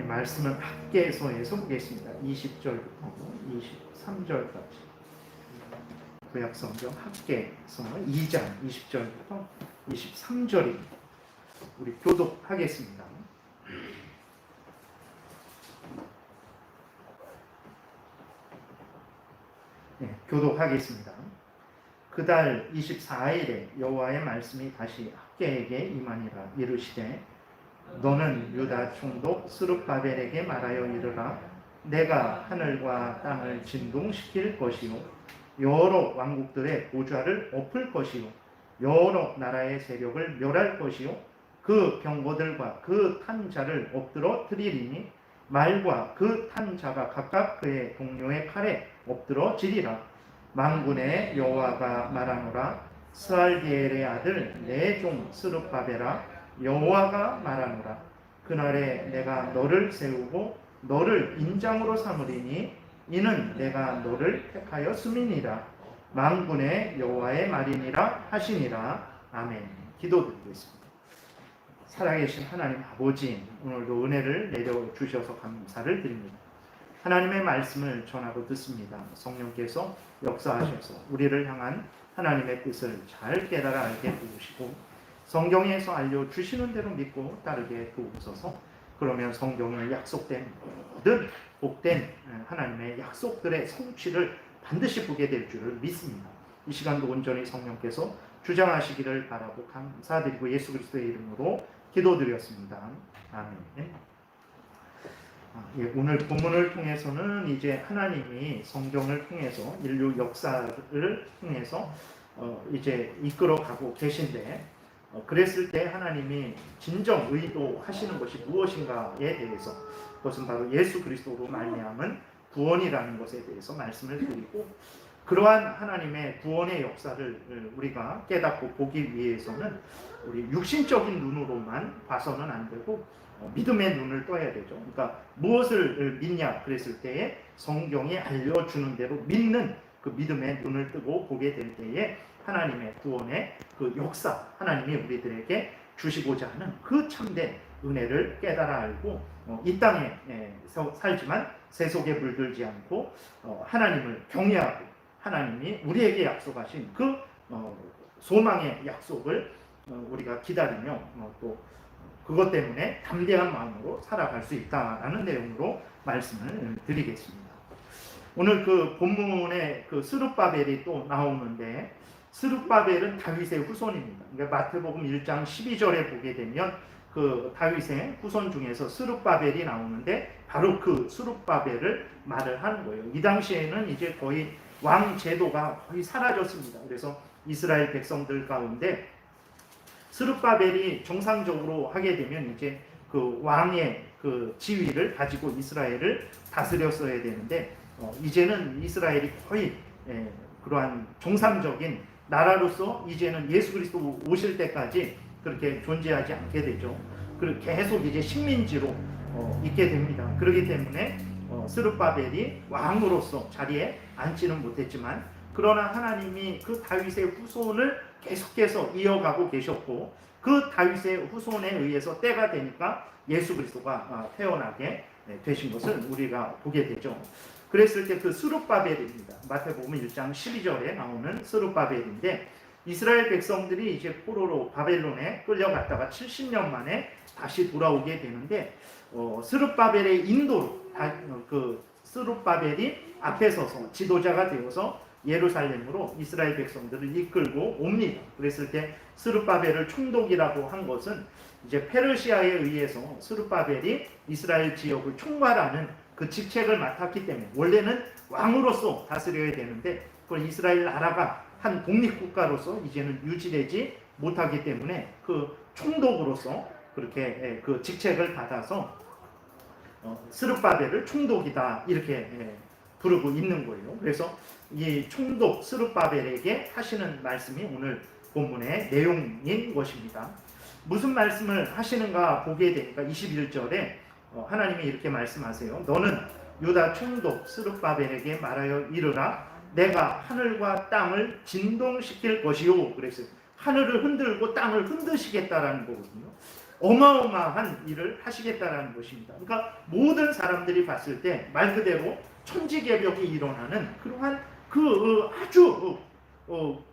말씀은 학개서에서 보겠습니다. 20절부터 23절까지 구약성경 학개서 2장 20절부터 23절입니다. 우리 교독하겠습니다. 교독하겠습니다. 그달 24일에 여호와의 말씀이 다시 학개에게 임하니라. 이르시되 너는 유다 총독 스룹바벨에게 말하여 이르라. 내가 하늘과 땅을 진동시킬 것이요 여러 왕국들의 보좌를 엎을 것이요 여러 나라의 세력을 멸할 것이요 그 병거들과 그 탄 자를 엎드러 드리리니 말과 그 탄 자가 각각 그의 동료의 칼에 엎드러 지리라. 만군의 여호와가 말하노라. 스알디엘의 아들 내 종 스룹바벨아, 여호와가 말하노라. 그날에 내가 너를 세우고 너를 인장으로 삼으리니 이는 내가 너를 택하였음이니라. 만군의 여호와의 말이니라 하시니라. 아멘. 기도드리겠습니다. 살아계신 하나님 아버지, 오늘도 은혜를 내려주셔서 감사를 드립니다. 하나님의 말씀을 전하고 듣습니다. 성령께서 역사하셔서 우리를 향한 하나님의 뜻을 잘 깨달아 알게 도우시고 성경에서 알려주시는 대로 믿고 따르게 도우소서. 그러면 성경에 약속된 모든 복된 하나님의 약속들의 성취를 반드시 보게 될 줄을 믿습니다. 이 시간도 온전히 성령께서 주장하시기를 바라고 감사드리고 예수 그리스도의 이름으로 기도드렸습니다. 아멘. 오늘 본문을 통해서는 이제 하나님이 성경을 통해서 인류 역사를 통해서 이제 이끌어가고 계신데, 그랬을 때 하나님이 진정 의도하시는 것이 무엇인가에 대해서, 그것은 바로 예수 그리스도로 말미암은 구원이라는 것에 대해서 말씀을 드리고, 그러한 하나님의 구원의 역사를 우리가 깨닫고 보기 위해서는 우리 육신적인 눈으로만 봐서는 안 되고 믿음의 눈을 떠야 되죠. 그러니까 무엇을 믿냐 그랬을 때에 성경이 알려주는 대로 믿는 그 믿음의 눈을 뜨고 보게 될 때에 하나님의 구원의 그 역사, 하나님이 우리들에게 주시고자 하는 그 참된 은혜를 깨달아 알고 이 땅에 살지만 세속에 물들지 않고 하나님을 경외하고 하나님이 우리에게 약속하신 그 소망의 약속을 우리가 기다리며 또 그것 때문에 담대한 마음으로 살아갈 수 있다라는 내용으로 말씀을 드리겠습니다. 오늘 그 본문에 그 스룹바벨이 또 나오는데, 스룹바벨은 다윗의 후손입니다. 그러니까 마태복음 1장 12절에 보게 되면 그 다윗의 후손 중에서 스룹바벨이 나오는데 바로 그 스룹바벨을 말을 하는 거예요. 이 당시에는 이제 거의 왕 제도가 거의 사라졌습니다. 그래서 이스라엘 백성들 가운데 스룹바벨이 정상적으로 하게 되면 이제 그 왕의 그 지위를 가지고 이스라엘을 다스렸어야 되는데 이제는 이스라엘이 거의 그러한 정상적인 나라로서 이제는 예수 그리스도 오실 때까지 그렇게 존재하지 않게 되죠. 그리고 계속 이제 식민지로 있게 됩니다. 그렇기 때문에 스룹바벨이 왕으로서 자리에 앉지는 못했지만, 그러나 하나님이 그 다윗의 후손을 계속해서 이어가고 계셨고, 그 다윗의 후손에 의해서 때가 되니까 예수 그리스도가 태어나게 되신 것을 우리가 보게 되죠. 그랬을 때 그 스룹바벨입니다. 마태복음 1장 12절에 나오는 스룹바벨인데, 이스라엘 백성들이 이제 포로로 바벨론에 끌려갔다가 70년 만에 다시 돌아오게 되는데, 스룹바벨의 인도로 그 스룹바벨이 앞에 서서 지도자가 되어서 예루살렘으로 이스라엘 백성들을 이끌고 옵니다. 그랬을 때 스룹바벨을 총독이라고 한 것은 이제 페르시아에 의해서 스룹바벨이 이스라엘 지역을 총괄하는 그 직책을 맡았기 때문에, 원래는 왕으로서 다스려야 되는데 그걸 이스라엘 나라가 한 독립국가로서 이제는 유지되지 못하기 때문에 그 총독으로서 그렇게 그 직책을 받아서 스룹바벨을 총독이다 이렇게 부르고 있는 거예요. 그래서 이 총독 스룹바벨에게 하시는 말씀이 오늘 본문의 내용인 것입니다. 무슨 말씀을 하시는가 보게 되니까 21절에 하나님이 이렇게 말씀하세요. 너는 유다 총독 스룹바벨에게 말하여 이르라. 내가 하늘과 땅을 진동시킬 것이요. 그랬어요. 하늘을 흔들고 땅을 흔드시겠다라는 거거든요. 어마어마한 일을 하시겠다라는 것입니다. 그러니까 모든 사람들이 봤을 때 말 그대로 천지개벽이 일어나는 그러한 아주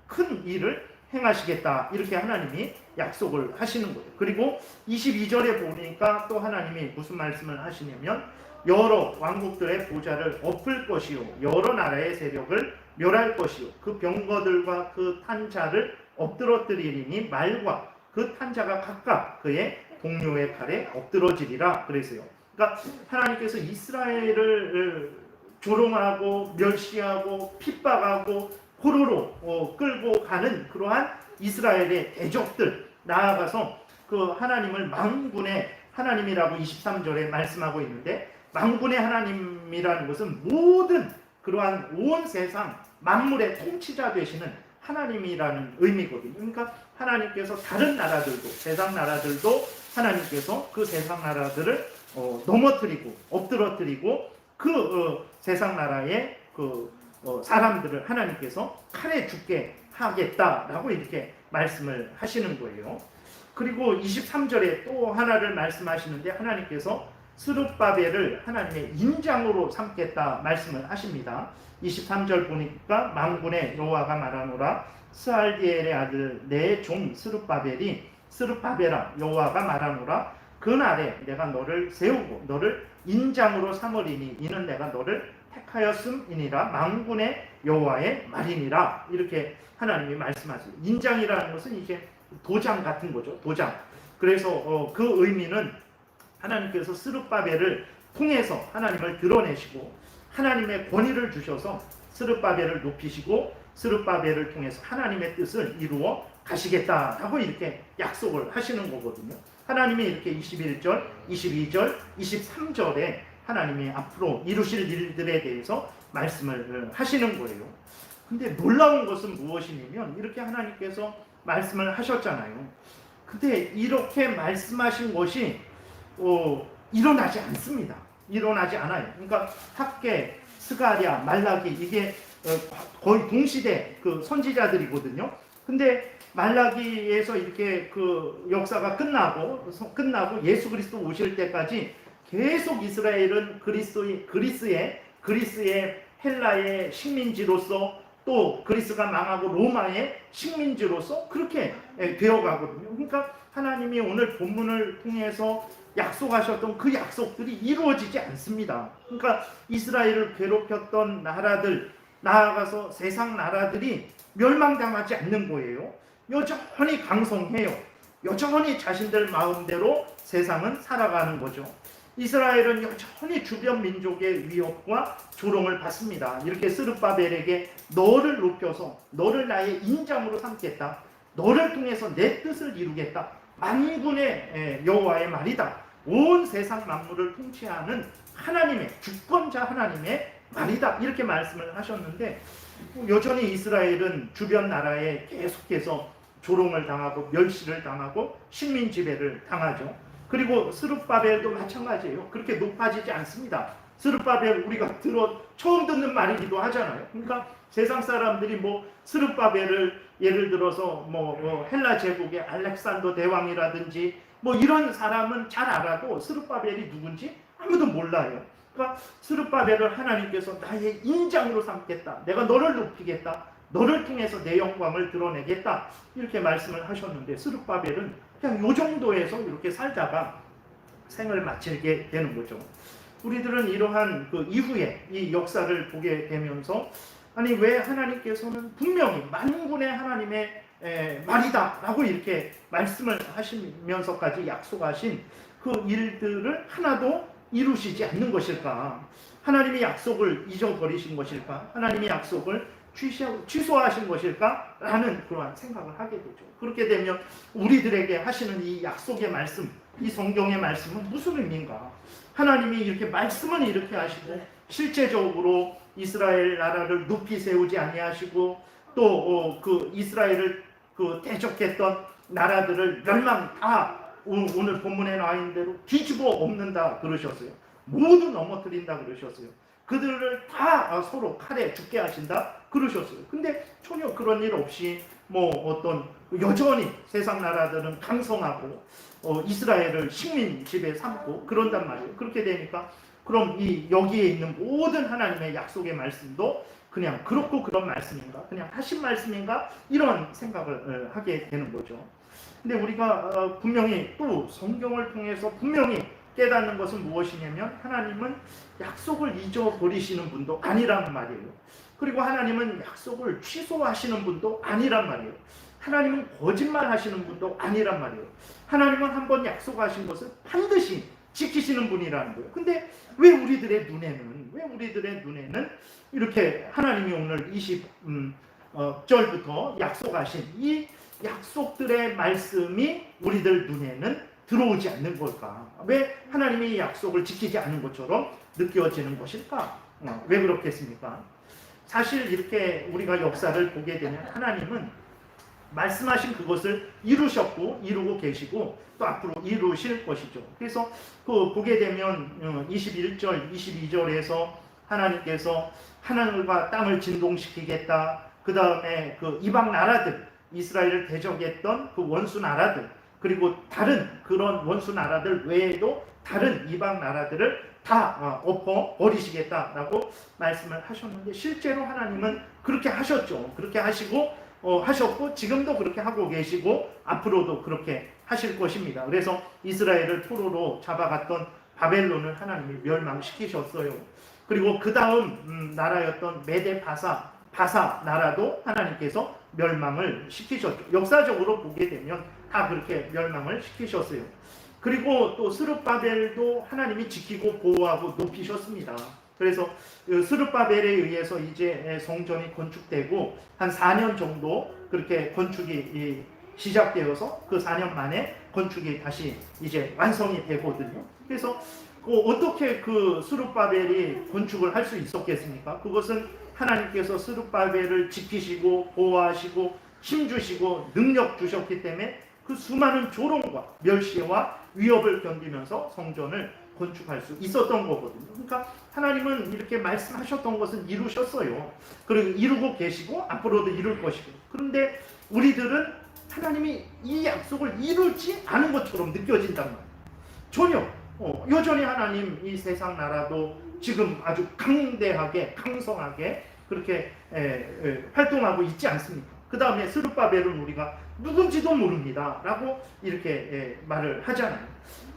큰 일을 행하시겠다, 이렇게 하나님이 약속을 하시는 거예요. 그리고 22절에 보니까 또 하나님이 무슨 말씀을 하시냐면 여러 왕국들의 보좌를 엎을 것이요 여러 나라의 세력을 멸할 것이요 그 병거들과 그 탄자를 엎드러뜨리리니 말과 그 탄자가 각각 그의 동료의 칼에 엎드러지리라 그랬어요. 그러니까 하나님께서 이스라엘을 조롱하고 멸시하고 핍박하고 포로로 끌고 가는 그러한 이스라엘의 대적들, 나아가서 그 하나님을 만군의 하나님이라고 23절에 말씀하고 있는데, 만군의 하나님이라는 것은 모든 그러한 온 세상 만물의 통치자 되시는 하나님이라는 의미거든요. 그러니까 하나님께서 다른 나라들도, 세상 나라들도 하나님께서 그 세상 나라들을 넘어뜨리고 엎드러뜨리고 그 세상 나라의 사람들을 하나님께서 칼에 죽게 하겠다라고 이렇게 말씀을 하시는 거예요. 그리고 23절에 또 하나를 말씀하시는데, 하나님께서 스룹바벨을 하나님의 인장으로 삼겠다 말씀을 하십니다. 23절 보니까 만군의 여호와가 말하노라, 스알디엘의 아들 내 종 스룹바벨아 여호와가 말하노라, 그날에 내가 너를 세우고 너를 인장으로 삼으리니 이는 내가 너를 택하였음이니라, 만군의 여호와의 말이니라, 이렇게 하나님이 말씀하세요. 인장이라는 것은 이제 도장 같은 거죠. 도장. 그래서 그 의미는 하나님께서 스룹바벨을 통해서 하나님을 드러내시고 하나님의 권위를 주셔서 스룹바벨을 높이시고 스룹바벨을 통해서 하나님의 뜻을 이루어 가시겠다라고 이렇게 약속을 하시는 거거든요. 하나님이 이렇게 21절, 22절, 23절에 하나님이 앞으로 이루실 일들에 대해서 말씀을 하시는 거예요. 근데 놀라운 것은 무엇이냐면, 이렇게 하나님께서 말씀을 하셨잖아요. 근데 이렇게 말씀하신 것이 일어나지 않습니다. 일어나지 않아요. 그러니까 학개, 스가랴, 말라기, 이게 거의 동시대 그 선지자들이거든요. 근데 말라기에서 이렇게 그 역사가 끝나고 예수 그리스도 오실 때까지 계속 이스라엘은 그리스의 헬라의 식민지로서, 또 그리스가 망하고 로마의 식민지로서 그렇게 되어가거든요. 그러니까 하나님이 오늘 본문을 통해서 약속하셨던 그 약속들이 이루어지지 않습니다. 그러니까 이스라엘을 괴롭혔던 나라들, 나아가서 세상 나라들이 멸망당하지 않는 거예요. 여전히 강성해요. 여전히 자신들 마음대로 세상은 살아가는 거죠. 이스라엘은 여전히 주변 민족의 위협과 조롱을 받습니다. 이렇게 스룹바벨에게 너를 높여서 너를 나의 인장으로 삼겠다, 너를 통해서 내 뜻을 이루겠다, 만군의 여호와의 말이다, 온 세상 만물을 통치하는 하나님의 주권자 하나님의 말이다, 이렇게 말씀을 하셨는데, 여전히 이스라엘은 주변 나라에 계속해서 조롱을 당하고 멸시를 당하고 식민 지배를 당하죠. 그리고 스룹바벨도 마찬가지예요. 그렇게 높아지지 않습니다. 스룹바벨 우리가 처음 듣는 말이기도 하잖아요. 그러니까 세상 사람들이 스룹바벨을 예를 들어서 헬라 제국의 알렉산더 대왕이라든지 이런 사람은 잘 알아도 스룹바벨이 누군지 아무도 몰라요. 그러니까 스룹바벨을 하나님께서 나의 인장으로 삼겠다, 내가 너를 높이겠다, 너를 통해서 내 영광을 드러내겠다, 이렇게 말씀을 하셨는데, 스룹바벨은 그냥 요 정도에서 이렇게 살다가 생을 마치게 되는 거죠. 우리들은 이러한 그 이후에 이 역사를 보게 되면서, 아니 왜 하나님께서는 분명히 만군의 하나님의 말이다 라고 이렇게 말씀을 하시면서까지 약속하신 그 일들을 하나도 이루시지 않는 것일까? 하나님의 약속을 잊어버리신 것일까? 하나님의 약속을 취소하신 것일까? 라는 그러한 생각을 하게 되죠. 그렇게 되면 우리들에게 하시는 이 약속의 말씀, 이 성경의 말씀은 무슨 의미인가? 하나님이 이렇게 말씀은 이렇게 하시고 실제적으로 이스라엘 나라를 높이 세우지 아니하시고 또 그 이스라엘을 대적했던 나라들을 멸망 다 오늘 본문에 나와 있는 대로 뒤집어 엎는다 그러셨어요. 모두 넘어뜨린다 그러셨어요. 그들을 다 서로 칼에 죽게 하신다 그러셨어요. 근데 전혀 그런 일 없이 뭐 어떤 여전히 세상 나라들은 강성하고 이스라엘을 식민 지배 삼고 그런단 말이에요. 그렇게 되니까 그럼 이 여기에 있는 모든 하나님의 약속의 말씀도 그냥 그렇고 그런 말씀인가? 그냥 하신 말씀인가? 이런 생각을 하게 되는 거죠. 근데 우리가 분명히 또 성경을 통해서 분명히 깨닫는 것은 무엇이냐면 하나님은 약속을 잊어버리시는 분도 아니란 말이에요. 그리고 하나님은 약속을 취소하시는 분도 아니란 말이에요. 하나님은 거짓말 하시는 분도 아니란 말이에요. 하나님은 한번 약속하신 것을 반드시 지키시는 분이라는 거예요. 근데 왜 우리들의 눈에는 이렇게 하나님이 오늘 20절부터 약속하신 이 약속들의 말씀이 우리들 눈에는 들어오지 않는 걸까? 왜 하나님이 약속을 지키지 않은 것처럼 느껴지는 것일까? 왜 그렇겠습니까? 사실 이렇게 우리가 역사를 보게 되면 하나님은 말씀하신 그것을 이루셨고 이루고 계시고 또 앞으로 이루실 것이죠. 그래서 그 보게 되면 21절, 22절에서 하나님께서 하늘과 땅을 진동시키겠다. 그 다음에 그 이방 나라들, 이스라엘을 대적했던 그 원수 나라들, 그리고 다른 그런 원수 나라들 외에도 다른 이방 나라들을 다 엎어 버리시겠다라고 말씀을 하셨는데 실제로 하나님은 그렇게 하셨죠. 그렇게 하셨고 지금도 그렇게 하고 계시고 앞으로도 그렇게 하실 것입니다. 그래서 이스라엘을 포로로 잡아갔던 바벨론을 하나님이 멸망시키셨어요. 그리고 그 다음 나라였던 메데 바사 나라도 하나님께서 멸망을 시키셨죠. 역사적으로 보게 되면 다 그렇게 멸망을 시키셨어요. 그리고 또 스룹바벨도 하나님이 지키고 보호하고 높이셨습니다. 그래서 스룹바벨에 의해서 이제 성전이 건축되고 한 4년 정도 그렇게 건축이 시작되어서 그 4년 만에 건축이 다시 이제 완성이 되거든요. 그래서 어떻게 그 스룹바벨이 건축을 할 수 있었겠습니까? 그것은 하나님께서 스룹바벨을 지키시고 보호하시고 힘주시고 능력 주셨기 때문에 그 수많은 조롱과 멸시와 위협을 견디면서 성전을 건축할 수 있었던 거거든요. 그러니까 하나님은 이렇게 말씀하셨던 것은 이루셨어요. 그리고 이루고 계시고 앞으로도 이룰 것이고. 그런데 우리들은 하나님이 이 약속을 이루지 않은 것처럼 느껴진단 말이에요. 전혀 여전히 하나님 이 세상 나라도 지금 아주 강대하게 강성하게 그렇게 활동하고 있지 않습니까? 그 다음에 스룹바벨은 우리가 누군지도 모릅니다 라고 이렇게 말을 하잖아요.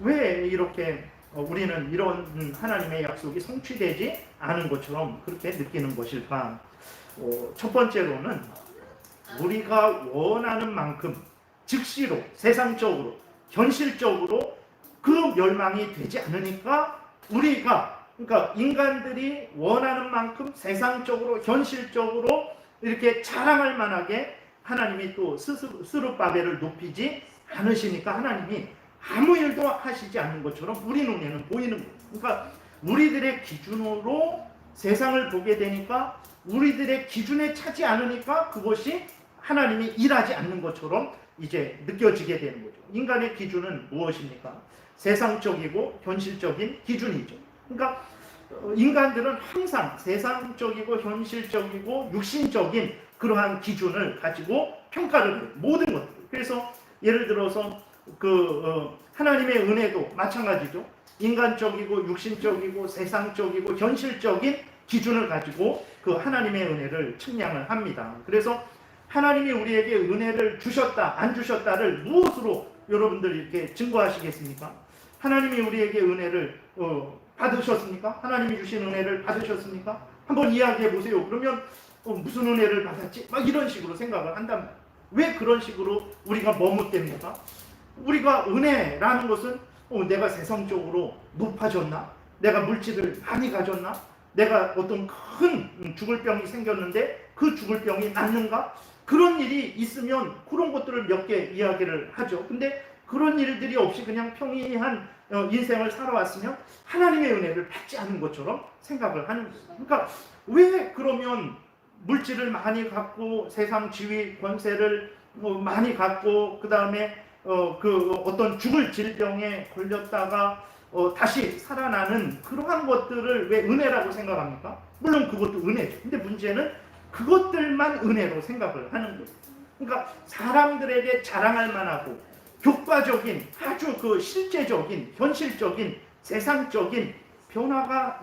왜 이렇게 우리는 이런 하나님의 약속이 성취되지 않은 것처럼 그렇게 느끼는 것일까? 첫 번째로는 우리가 원하는 만큼 즉시로 세상적으로 현실적으로 그 멸망이 되지 않으니까 그러니까 인간들이 원하는 만큼 세상적으로 현실적으로 이렇게 자랑할 만하게 하나님이 또 스룹바벨을 높이지 않으시니까 하나님이 아무 일도 하시지 않는 것처럼 우리 눈에는 보이는 거예요. 그러니까 우리들의 기준으로 세상을 보게 되니까 우리들의 기준에 차지 않으니까 그것이 하나님이 일하지 않는 것처럼 이제 느껴지게 되는 거죠. 인간의 기준은 무엇입니까? 세상적이고 현실적인 기준이죠. 그러니까 인간들은 항상 세상적이고 현실적이고 육신적인 그러한 기준을 가지고 평가를 해요. 모든 것들. 그래서 예를 들어서 하나님의 은혜도 마찬가지죠. 인간적이고 육신적이고 세상적이고 현실적인 기준을 가지고 그 하나님의 은혜를 측량을 합니다. 그래서 하나님이 우리에게 은혜를 주셨다 안 주셨다를 무엇으로 여러분들 이렇게 증거하시겠습니까? 하나님이 우리에게 은혜를 받으셨습니까? 하나님이 주신 은혜를 받으셨습니까? 한번 이야기해 보세요. 그러면 무슨 은혜를 받았지? 막 이런 식으로 생각을 한단 말이에요. 왜 그런 식으로 우리가 머뭇댑니까? 우리가 은혜라는 것은 내가 세상적으로 높아졌나? 내가 물질을 많이 가졌나? 내가 어떤 큰 죽을 병이 생겼는데 그 죽을 병이 낫는가? 그런 일이 있으면 그런 것들을 몇 개 이야기를 하죠. 근데 그런 일들이 없이 그냥 평이한 인생을 살아왔으면 하나님의 은혜를 받지 않은 것처럼 생각을 하는 거예요. 그러니까 왜 그러면 물질을 많이 갖고 세상 지위 권세를 많이 갖고 그 다음에 어떤 죽을 질병에 걸렸다가 다시 살아나는 그러한 것들을 왜 은혜라고 생각합니까? 물론 그것도 은혜죠. 근데 문제는 그것들만 은혜로 생각을 하는 거예요. 그러니까 사람들에게 자랑할 만하고 효과적인 아주 그 실제적인 현실적인 세상적인 변화가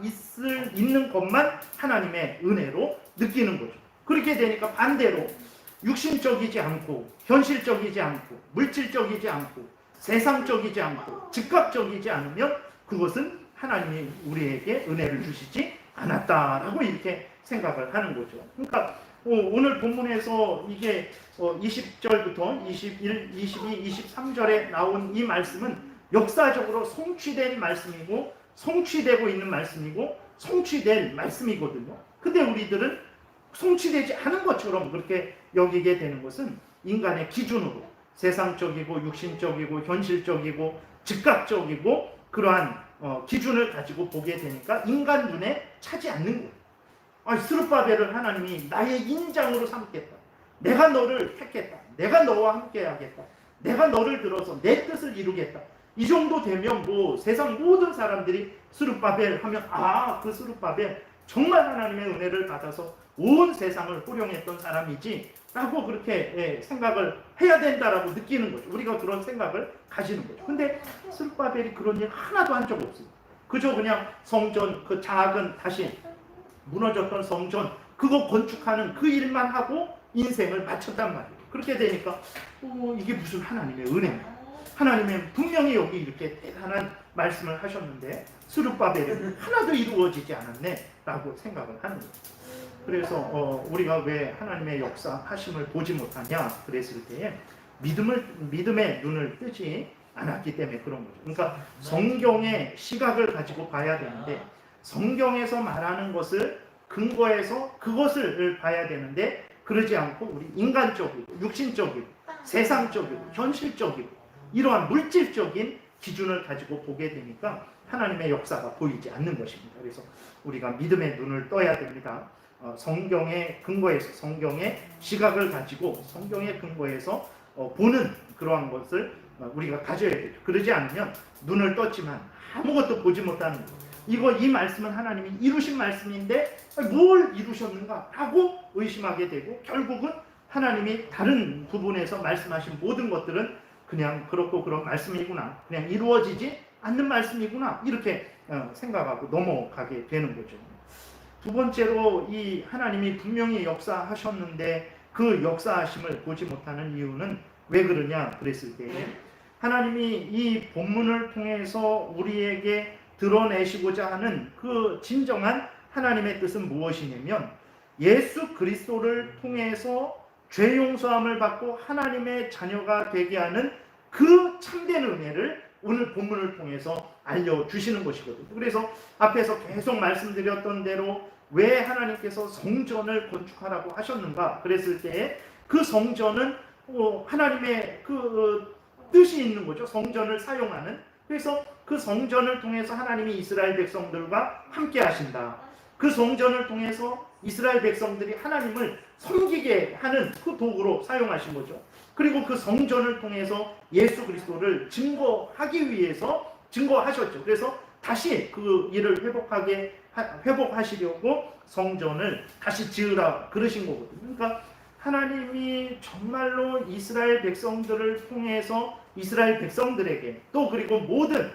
있는 것만 하나님의 은혜로 느끼는 거죠. 그렇게 되니까 반대로 육신적이지 않고 현실적이지 않고 물질적이지 않고 세상적이지 않고 즉각적이지 않으면 그것은 하나님이 우리에게 은혜를 주시지 않았다라고 이렇게 생각을 하는 거죠. 그러니까 오늘 본문에서 이게 20절부터 21, 22, 23절에 나온 이 말씀은 역사적으로 성취된 말씀이고 성취되고 있는 말씀이고 성취될 말씀이거든요. 근데 우리들은 성취되지 않은 것처럼 그렇게 여기게 되는 것은 인간의 기준으로 세상적이고 육신적이고 현실적이고 즉각적이고 그러한 기준을 가지고 보게 되니까 인간 눈에 차지 않는 거예요. 스룹바벨을 하나님이 나의 인장으로 삼겠다. 내가 너를 택했다. 내가 너와 함께 하겠다. 내가 너를 들어서 내 뜻을 이루겠다. 이 정도 되면 뭐 세상 모든 사람들이 스룹바벨 하면 그 스룹바벨 정말 하나님의 은혜를 받아서 온 세상을 호령했던 사람이지 라고 그렇게 생각을 해야 된다라고 느끼는 거죠. 우리가 그런 생각을 가지는 거죠. 근데 스룹바벨이 그런 일 하나도 한 적 없어요. 그저 그냥 성전, 그 작은 다시 무너졌던 성전 그거 건축하는 그 일만 하고 인생을 마쳤단 말이에요. 그렇게 되니까 이게 무슨 하나님의 은혜입니까? 하나님은 분명히 여기 이렇게 대단한 말씀을 하셨는데 스룹바벨은 하나도 이루어지지 않았네 라고 생각을 하는 거예요. 그래서 우리가 왜 하나님의 역사하심을 보지 못하냐 그랬을 때에 믿음의 눈을 뜨지 않았기 때문에 그런 거죠. 그러니까 성경의 시각을 가지고 봐야 되는데 성경에서 말하는 것을 근거해서 그것을 봐야 되는데 그러지 않고 우리 인간적이고 육신적이고 세상적이고 현실적이고 이러한 물질적인 기준을 가지고 보게 되니까 하나님의 역사가 보이지 않는 것입니다. 그래서 우리가 믿음의 눈을 떠야 됩니다. 성경의 근거에서 성경의 시각을 가지고 성경의 근거에서 보는 그러한 것을 우리가 가져야 되죠. 그러지 않으면 눈을 떴지만 아무것도 보지 못하는 거예요. 이 말씀은 하나님이 이루신 말씀인데 뭘 이루셨는가 하고 의심하게 되고 결국은 하나님이 다른 부분에서 말씀하신 모든 것들은 그냥 그렇고 그런 말씀이구나, 그냥 이루어지지 않는 말씀이구나 이렇게 생각하고 넘어가게 되는 거죠. 두 번째로 이 하나님이 분명히 역사하셨는데 그 역사하심을 보지 못하는 이유는 왜 그러냐 그랬을 때 하나님이 이 본문을 통해서 우리에게 드러내시고자 하는 그 진정한 하나님의 뜻은 무엇이냐면 예수 그리스도를 통해서 죄 용서함을 받고 하나님의 자녀가 되게 하는 그 참된 은혜를 오늘 본문을 통해서 알려주시는 것이거든요. 그래서 앞에서 계속 말씀드렸던 대로 왜 하나님께서 성전을 건축하라고 하셨는가 그랬을 때 그 성전은 하나님의 그 뜻이 있는 거죠. 성전을 사용하는. 그래서 그 성전을 통해서 하나님이 이스라엘 백성들과 함께 하신다. 그 성전을 통해서 이스라엘 백성들이 하나님을 섬기게 하는 그 도구로 사용하신 거죠. 그리고 그 성전을 통해서 예수 그리스도를 증거하기 위해서 증거하셨죠. 그래서 다시 그 일을 회복하시려고 성전을 다시 지으라 그러신 거거든요. 그러니까 하나님이 정말로 이스라엘 백성들을 통해서 이스라엘 백성들에게 또 그리고 모든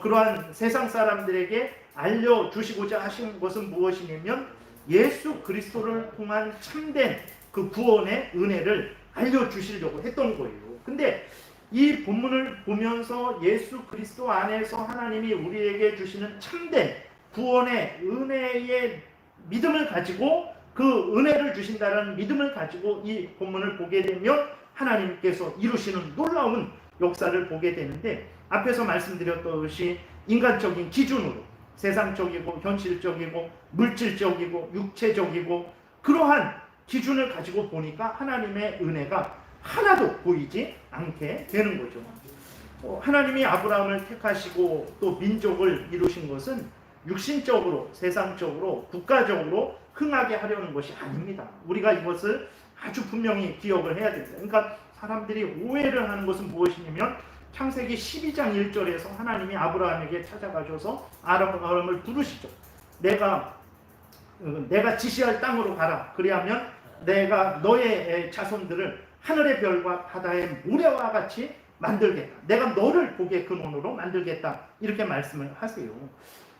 그러한 세상 사람들에게 알려주시고자 하신 것은 무엇이냐면 예수 그리스도를 통한 참된 그 구원의 은혜를 알려주시려고 했던 거예요. 근데 이 본문을 보면서 예수 그리스도 안에서 하나님이 우리에게 주시는 참된 구원의 은혜의 믿음을 가지고 그 은혜를 주신다는 믿음을 가지고 이 본문을 보게 되면 하나님께서 이루시는 놀라운 역사를 보게 되는데 앞에서 말씀드렸듯이 인간적인 기준으로 세상적이고 현실적이고 물질적이고 육체적이고 그러한 기준을 가지고 보니까 하나님의 은혜가 하나도 보이지 않게 되는 거죠. 하나님이 아브라함을 택하시고 또 민족을 이루신 것은 육신적으로 세상적으로 국가적으로 흥하게 하려는 것이 아닙니다. 우리가 이것을 아주 분명히 기억을 해야 됩니다. 그러니까 사람들이 오해를 하는 것은 무엇이냐면 창세기 12장 1절에서 하나님이 아브라함에게 찾아가셔서 아브라함을 부르시죠. 내가 지시할 땅으로 가라. 그리하면 내가 너의 자손들을 하늘의 별과 바다의 모래와 같이 만들겠다. 내가 너를 복의 근원으로 만들겠다. 이렇게 말씀을 하세요.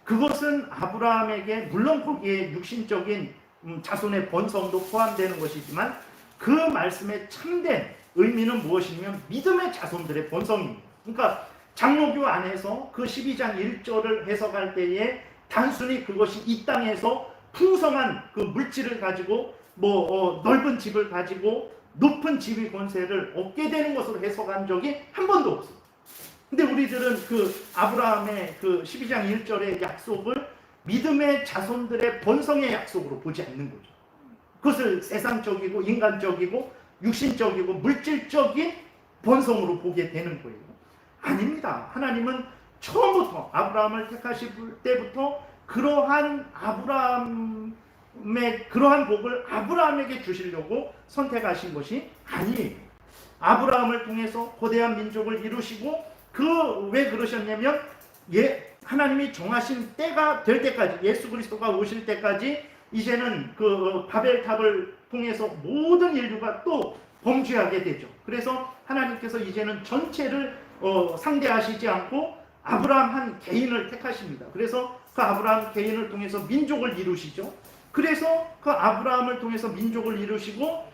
그것은 아브라함에게 물론 거기에 육신적인 자손의 번성도 포함되는 것이지만 그 말씀의 참된 의미는 무엇이냐면 믿음의 자손들의 번성입니다. 그러니까 장로교 안에서 그 12장 1절을 해석할 때에 단순히 그것이 이 땅에서 풍성한 그 물질을 가지고 넓은 집을 가지고 높은 지위 권세를 얻게 되는 것으로 해석한 적이 한 번도 없어요. 근데 우리들은 그 아브라함의 그 12장 1절의 약속을 믿음의 자손들의 번성의 약속으로 보지 않는 거죠. 그것을 세상적이고 인간적이고 육신적이고 물질적인 번성으로 보게 되는 거예요. 아닙니다. 하나님은 처음부터 아브라함을 택하실 때부터 그러한 그러한 복을 아브라함에게 주시려고 선택하신 것이 아니에요. 아브라함을 통해서 거대한 민족을 이루시고 왜 그러셨냐면 하나님이 정하신 때가 될 때까지, 예수 그리스도가 오실 때까지 이제는 그 바벨탑을 통해서 모든 인류가 또 범죄하게 되죠. 그래서 하나님께서 이제는 전체를 상대하시지 않고 아브라함 한 개인을 택하십니다. 그래서 그 아브라함 개인을 통해서 민족을 이루시죠. 그래서 그 아브라함을 통해서 민족을 이루시고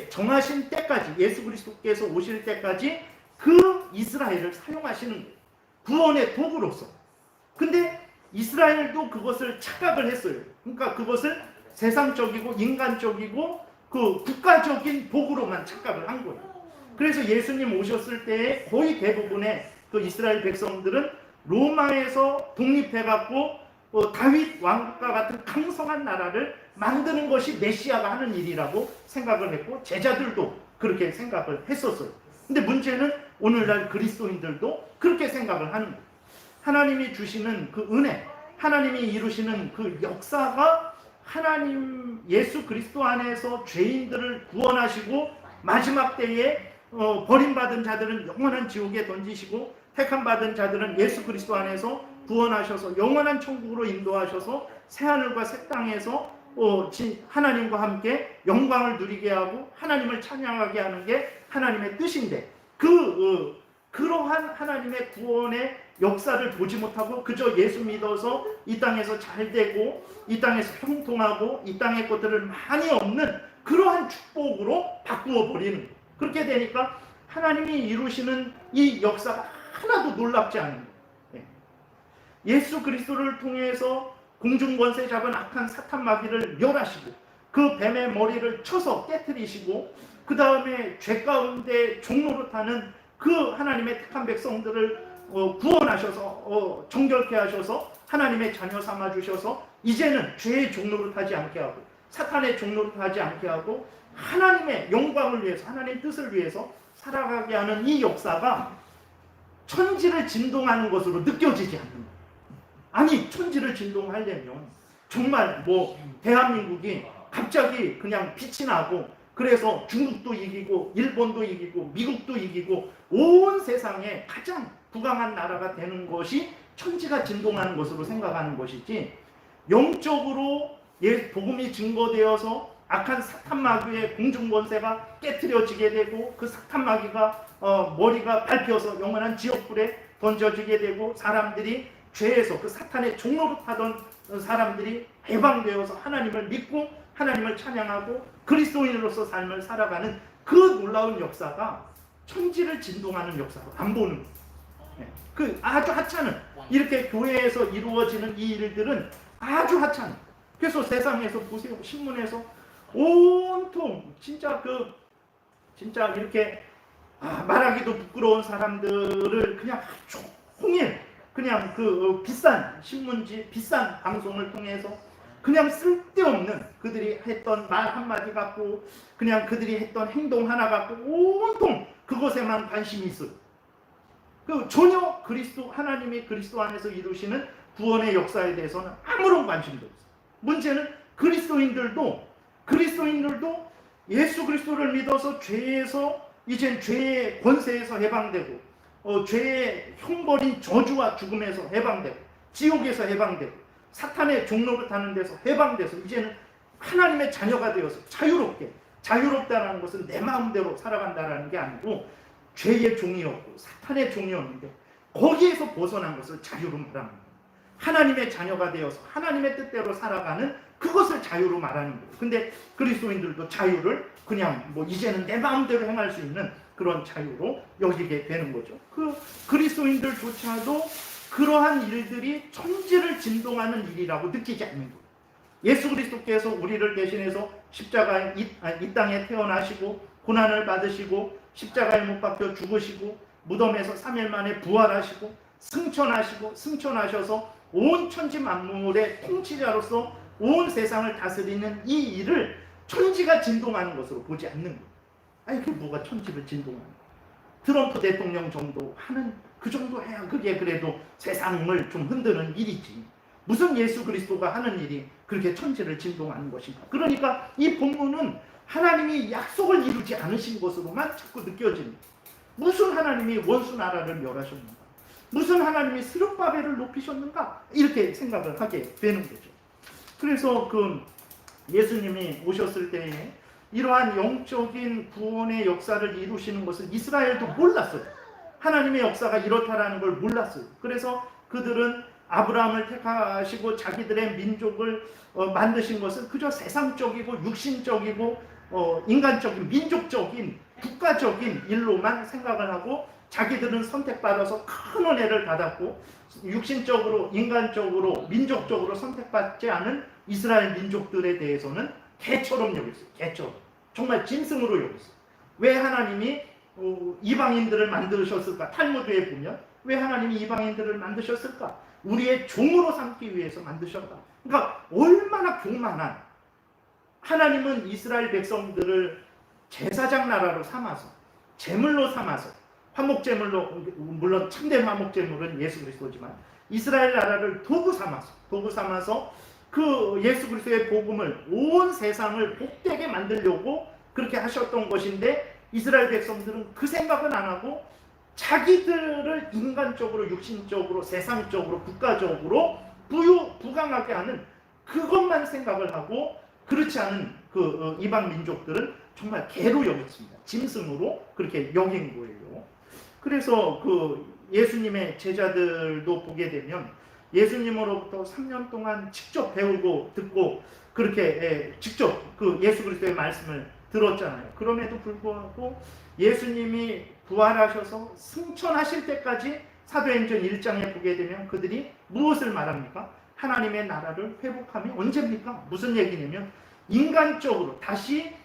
정하신 때까지, 예수 그리스도께서 오실 때까지 그 이스라엘을 사용하시는 거예요. 구원의 도구로서. 근데 이스라엘도 그것을 착각을 했어요. 그러니까 그것을 세상적이고 인간적이고 그 국가적인 도구로만 착각을 한 거예요. 그래서 예수님 오셨을 때에 거의 대부분의 그 이스라엘 백성들은 로마에서 독립해갖고 다윗 왕과 같은 강성한 나라를 만드는 것이 메시아가 하는 일이라고 생각을 했고 제자들도 그렇게 생각을 했었어요. 근데 문제는 오늘날 그리스도인들도 그렇게 생각을 하는 거예요. 하나님이 주시는 그 은혜, 하나님이 이루시는 그 역사가 하나님 예수 그리스도 안에서 죄인들을 구원하시고 마지막 때에 버림받은 자들은 영원한 지옥에 던지시고 택함받은 자들은 예수 그리스도 안에서 구원하셔서 영원한 천국으로 인도하셔서 새하늘과 새 땅에서 하나님과 함께 영광을 누리게 하고 하나님을 찬양하게 하는 게 하나님의 뜻인데 그러한 하나님의 구원의 역사를 보지 못하고 그저 예수 믿어서 이 땅에서 잘 되고 이 땅에서 형통하고 이 땅의 것들을 많이 얻는 그러한 축복으로 바꾸어 버리는 거예요. 그렇게 되니까 하나님이 이루시는 이 역사가 하나도 놀랍지 않은 거예요. 예수 그리스도를 통해서 공중권세 잡은 악한 사탄 마귀를 멸하시고 그 뱀의 머리를 쳐서 깨뜨리시고 그 다음에 죄 가운데 종노릇하는 그 하나님의 택한 백성들을 구원하셔서 정결케 하셔서 하나님의 자녀 삼아주셔서 이제는 죄의 종노릇하지 않게 하고 사탄의 종노릇하지 않게 하고 하나님의 영광을 위해서 하나님의 뜻을 위해서 살아가게 하는 이 역사가 천지를 진동하는 것으로 느껴지지 않는 거예요. 아니 천지를 진동하려면 정말 대한민국이 갑자기 그냥 빛이 나고 그래서 중국도 이기고 일본도 이기고 미국도 이기고 온 세상에 가장 부강한 나라가 되는 것이 천지가 진동하는 것으로 생각하는 것이지 영적으로 복음이 증거되어서 악한 사탄 마귀의 공중권세가 깨트려지게 되고 그 사탄 마귀가 머리가 밟혀서 영원한 지옥불에 던져지게 되고 사람들이 죄에서 그 사탄의 종노릇하던 사람들이 해방되어서 하나님을 믿고 하나님을 찬양하고 그리스도인으로서 삶을 살아가는 그 놀라운 역사가 천지를 진동하는 역사로 안 보는 거예요. 그 아주 하찮은 이렇게 교회에서 이루어지는 이 일들은 아주 하찮은. 그래서 세상에서 보세요. 신문에서 온통 진짜 이렇게 말하기도 부끄러운 사람들을 그냥 종일 그냥 비싼 신문지 비싼 방송을 통해서 그냥 쓸데없는 그들이 했던 말 한마디 갖고 그냥 그들이 했던 행동 하나 갖고 온통 그것에만 관심이 있어요. 전혀 하나님이 그리스도 안에서 이루시는 구원의 역사에 대해서는 아무런 관심도 없어요. 문제는 그리스도인들도 예수 그리스도를 믿어서 죄에서 이젠 죄의 권세에서 해방되고 죄의 형벌인 저주와 죽음에서 해방되고 지옥에서 해방되고 사탄의 종로를 타는 데서 해방돼서 이제는 하나님의 자녀가 되어서 자유롭다는 것은 내 마음대로 살아간다는 게 아니고 죄의 종이었고 사탄의 종이었는데 거기에서 벗어난 것을 자유로 말하는 거예요. 하나님의 자녀가 되어서 하나님의 뜻대로 살아가는 그것을 자유로 말하는 거예요. 근데 그리스도인들도 자유를 그냥 이제는 내 마음대로 행할 수 있는 그런 자유로 여기게 되는 거죠. 그 그리스도인들조차도 그러한 일들이 천지를 진동하는 일이라고 느끼지 않는 거예요. 예수 그리스도께서 우리를 대신해서 십자가에 이 땅에 태어나시고 고난을 받으시고 십자가에 못 박혀 죽으시고 무덤에서 3일 만에 부활하시고 승천하셔서 온 천지 만물의 통치자로서 온 세상을 다스리는 이 일을 천지가 진동하는 것으로 보지 않는 거예요. 아니 그게 뭐가 천지를 진동하는 거예요. 트럼프 대통령 정도 하는 그 정도 해야 그게 그래도 세상을 좀 흔드는 일이지. 무슨 예수 그리스도가 하는 일이 그렇게 천지를 진동하는 것인가. 그러니까 이 본문은 하나님이 약속을 이루지 않으신 것으로만 자꾸 느껴집니다. 무슨 하나님이 원수 나라를 멸하셨는가, 무슨 하나님이 스룹바벨을 높이셨는가, 이렇게 생각을 하게 되는 거죠. 그래서 그 예수님이 오셨을 때에 이러한 영적인 구원의 역사를 이루시는 것을 이스라엘도 몰랐어요. 하나님의 역사가 이렇다라는 걸 몰랐어요. 그래서 그들은 아브라함을 택하시고 자기들의 민족을 만드신 것은 그저 세상적이고 육신적이고 인간적인 민족적인 국가적인 일로만 생각을 하고 자기들은 선택받아서 큰 은혜를 받았고 육신적으로 인간적으로 민족적으로 선택받지 않은 이스라엘 민족들에 대해서는 개처럼 여겼어요. 개처럼. 정말 짐승으로 여겼어요. 왜 하나님이 이방인들을 만드셨을까? 탈무드에 보면 왜 하나님이 이방인들을 만드셨을까? 우리의 종으로 삼기 위해서 만드셨다. 그러니까 얼마나 교만한, 하나님은 이스라엘 백성들을 제사장 나라로 삼아서 제물로 삼아서 화목제물로, 물론 참된 화목제물은 예수 그리스도지만 이스라엘 나라를 도구 삼아서 그 예수 그리스도의 복음을 온 세상을 복되게 만들려고 그렇게 하셨던 것인데 이스라엘 백성들은 그 생각은 안 하고 자기들을 인간적으로 육신적으로 세상적으로 국가적으로 부강하게 하는 그것만 생각을 하고 그렇지 않은 그 이방 민족들은 정말 개로 여겼습니다. 짐승으로 그렇게 여긴 거예요. 그래서 그 예수님의 제자들도 보게 되면 예수님으로부터 3년 동안 직접 배우고 듣고 그렇게 직접 그 예수 그리스도의 말씀을 들었잖아요. 그럼에도 불구하고 예수님이 부활하셔서 승천하실 때까지 사도행전 1장에 보게 되면 그들이 무엇을 말합니까? 하나님의 나라를 회복함이 언제입니까? 무슨 얘기냐면 인간적으로 다시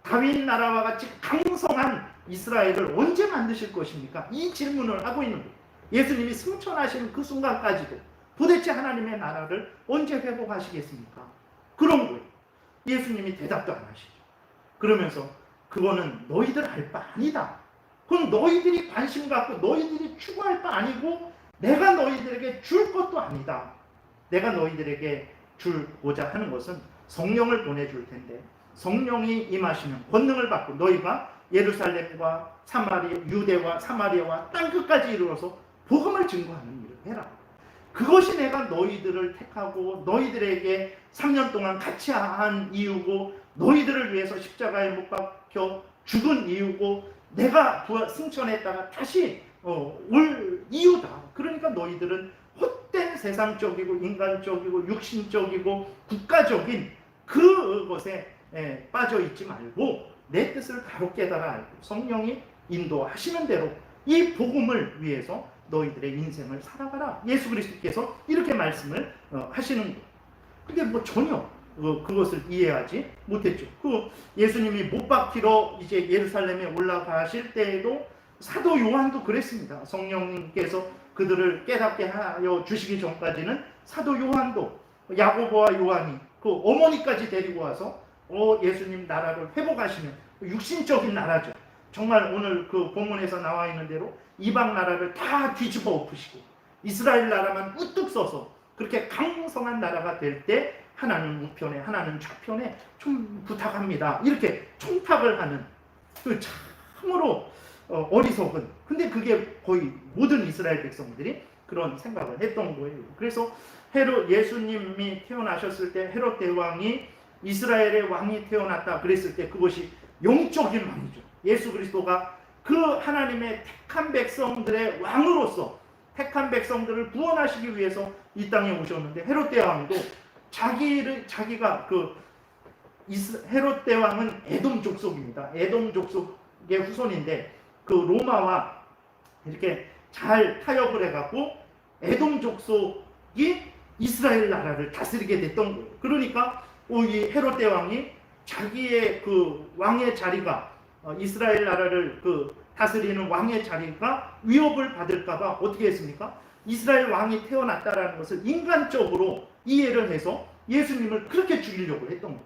다윗 나라와 같이 강성한 이스라엘을 언제 만드실 것입니까? 이 질문을 하고 있는 거예요. 예수님이 승천하시는 그 순간까지도 도대체 하나님의 나라를 언제 회복하시겠습니까? 그런 거예요. 예수님이 대답도 안 하시죠. 그러면서 그거는 너희들 알 바 아니다. 그건 너희들이 관심 갖고 너희들이 추구할 바 아니고 내가 너희들에게 줄 것도 아니다. 내가 너희들에게 주고자 하는 것은 성령을 보내줄 텐데 성령이 임하시면 권능을 받고 너희가 예루살렘과 유대와 사마리아와 땅끝까지 이르러서 복음을 증거하는 일을 해라. 그것이 내가 너희들을 택하고 너희들에게 3년 동안 같이 한 이유고 너희들을 위해서 십자가에 못 박혀 죽은 이유고 내가 승천했다가 다시 올 이유다. 그러니까 너희들은 헛된 세상적이고 인간적이고 육신적이고 국가적인 그것에 빠져 있지 말고 내 뜻을 바로 깨달아 알고 성령이 인도하시는 대로 이 복음을 위해서 너희들의 인생을 살아가라. 예수 그리스도께서 이렇게 말씀을 하시는 거예요. 근데 전혀 그것을 이해하지 못했죠. 그 예수님이 못 박히러 이제 예루살렘에 올라가실 때에도 사도 요한도 그랬습니다. 성령님께서 그들을 깨닫게 하여 주시기 전까지는 사도 요한도 야고보와 요한이 그 어머니까지 데리고 와서 예수님 나라를 회복하시면 육신적인 나라죠. 정말 오늘 그 본문에서 나와 있는 대로 이방 나라를 다 뒤집어 엎으시고 이스라엘 나라만 우뚝 서서 그렇게 강성한 나라가 될 때 하나는 우편에 하나는 좌편에 좀 부탁합니다. 이렇게 총탁을 하는 그 참으로 어리석은. 근데 그게 거의 모든 이스라엘 백성들이 그런 생각을 했던 거예요. 그래서 예수님이 태어나셨을 때 헤롯 대왕이 이스라엘의 왕이 태어났다 그랬을 때 그것이 영적인 왕이죠. 예수 그리스도가 그 하나님의 택한 백성들의 왕으로서 택한 백성들을 구원하시기 위해서 이 땅에 오셨는데, 헤롯 대왕도 자기가 헤롯 대왕은 에돔 족속입니다. 에돔 족속의 후손인데 그 로마와 이렇게 잘 타협을 해갖고 에돔 족속이 이스라엘 나라를 다스리게 됐던 거예요. 그러니까 이 헤롯 대왕이 자기의 그 왕의 자리가 이스라엘 나라를 다스리는 왕의 자리가 위협을 받을까봐 어떻게 했습니까? 이스라엘 왕이 태어났다라는 것을 인간적으로 이해를 해서 예수님을 그렇게 죽이려고 했던 거예요.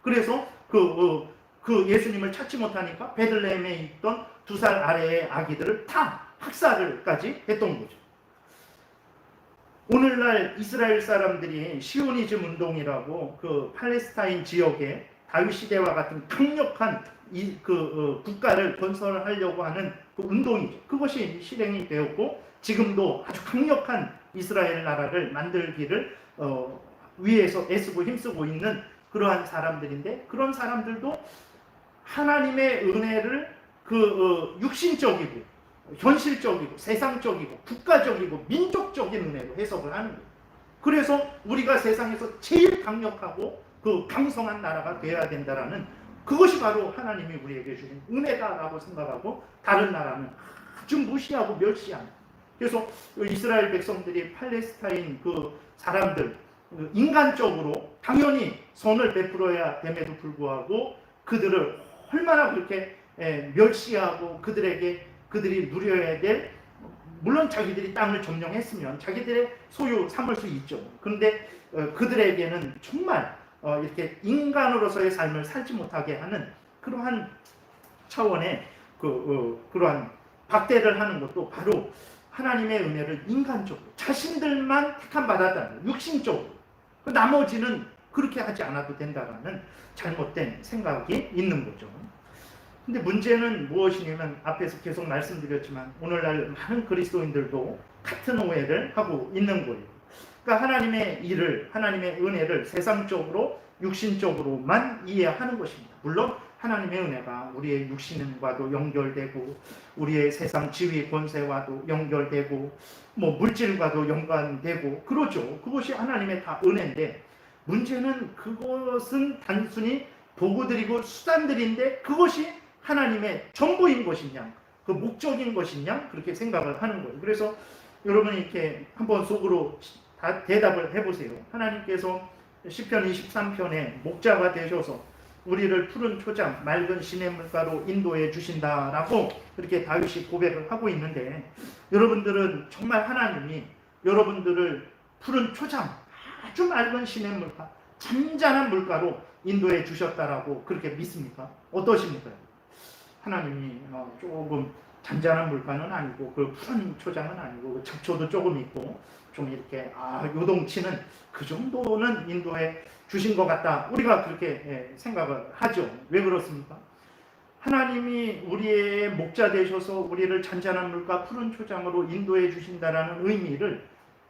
그래서 그 예수님을 찾지 못하니까 베들레헴에 있던 2살 아래의 아기들을 다 학살을까지 했던 거죠. 오늘날 이스라엘 사람들이 시오니즘 운동이라고 그 팔레스타인 지역에 다윗 시대와 같은 강력한 국가를 건설하려고 하는 그 운동이죠. 그것이 실행이 되었고 지금도 아주 강력한 이스라엘 나라를 만들기를 위해서 애쓰고 힘쓰고 있는 그러한 사람들인데, 그런 사람들도 하나님의 은혜를 육신적이고 현실적이고 세상적이고 국가적이고 민족적인 은혜로 해석을 하는 거예요. 그래서 우리가 세상에서 제일 강력하고 강성한 나라가 되어야 된다라는, 그것이 바로 하나님이 우리에게 주신 은혜다라고 생각하고 다른 나라는 아주 무시하고 멸시하는. 그래서 이스라엘 백성들이 팔레스타인 사람들 인간적으로 당연히 선을 베풀어야 됨에도 불구하고 그들을 얼마나 그렇게 멸시하고 그들이 누려야 될, 물론 자기들이 땅을 점령했으면 자기들의 소유 삼을 수 있죠. 그런데 그들에게는 정말 이렇게 인간으로서의 삶을 살지 못하게 하는 그러한 차원의 그러한 박대를 하는 것도 바로 하나님의 은혜를 인간적으로 자신들만 택함 받았다는, 육신적으로 나머지는 그렇게 하지 않아도 된다라는 잘못된 생각이 있는 거죠. 근데 문제는 무엇이냐면 앞에서 계속 말씀드렸지만 오늘날 많은 그리스도인들도 같은 오해를 하고 있는 거예요. 그러니까 하나님의 은혜를 세상적으로 육신적으로만 이해하는 것입니다. 물론 하나님의 은혜가 우리의 육신과도 연결되고 우리의 세상 지위 권세와도 연결되고 물질과도 연관되고 그러죠. 그것이 하나님의 다 은혜인데, 문제는 그것은 단순히 도구들이고 수단들인데 그것이 하나님의 전부인 것이냐, 목적인 것이냐, 그렇게 생각을 하는 거예요. 그래서 여러분이 이렇게 한번 속으로 다 대답을 해보세요. 하나님께서 시편 23편에 목자가 되셔서 우리를 푸른 초장 맑은 시냇물가로 인도해 주신다라고 그렇게 다윗이 고백을 하고 있는데, 여러분들은 정말 하나님이 여러분들을 푸른 초장 아주 맑은 시냇물가 잔잔한 물가로 인도해 주셨다라고 그렇게 믿습니까? 어떠십니까? 하나님이 조금 잔잔한 물가는 아니고 푸른 초장은 아니고 잡초도 조금 있고 좀 이렇게 요동치는 그 정도는 인도해 주신 것 같다, 우리가 그렇게 생각을 하죠. 왜 그렇습니까? 하나님이 우리의 목자 되셔서 우리를 잔잔한 물과 푸른 초장으로 인도해 주신다라는 의미를